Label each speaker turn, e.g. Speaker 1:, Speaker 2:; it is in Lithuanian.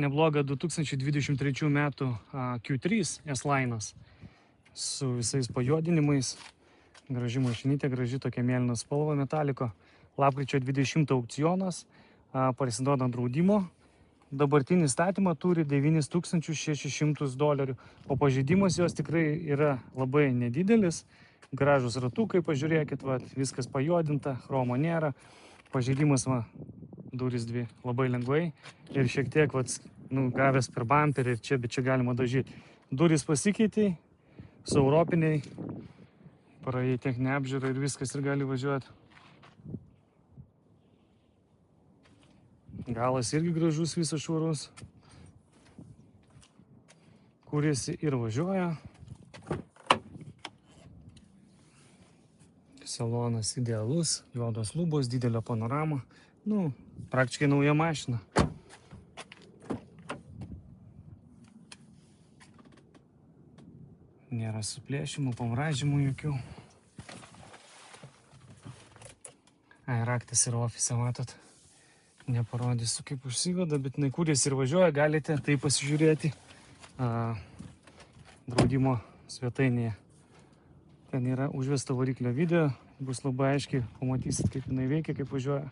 Speaker 1: Nebloga 2023 metų Q3 S-Line'as su visais pajuodinimais. Graži mašinytė, graži tokia mėlyna spalva metaliko. Lapkričio 20 aukcionas, parsiduodant draudimo. Dabartinį statymą turi $9600, o pažeidimas jos tikrai yra labai nedidelis. Gražus ratukai, pažiūrėkit, va, viskas pajuodinta, chromo nėra. Pažeidimas, va, durys dvi labai lengvai ir šiek tiek gavęs per bumperį ir čia, bet čia galima dažyti. Durys pasikeitė, su europiniai, praėjai techninę apžiūrą ir viskas ir gali važiuoti. Galas irgi gražus, visas švarus. Kūrėsi ir važiuoja. Salonas idealus, juodos lubos, didelio panorama. Praktiškai nauja mašina. Nėra suplėšimų, pamražymų jokių. Raktas yra ofise, matot. Neparodysiu, kaip užsiveda, bet jinai kūrėsi ir važiuoja, galite tai pasižiūrėti draudimo svetainėje. Ten yra užvesto variklio video, bus labai aiškiai, pamatysit, kaip jinai veikia, kaip važiuoja.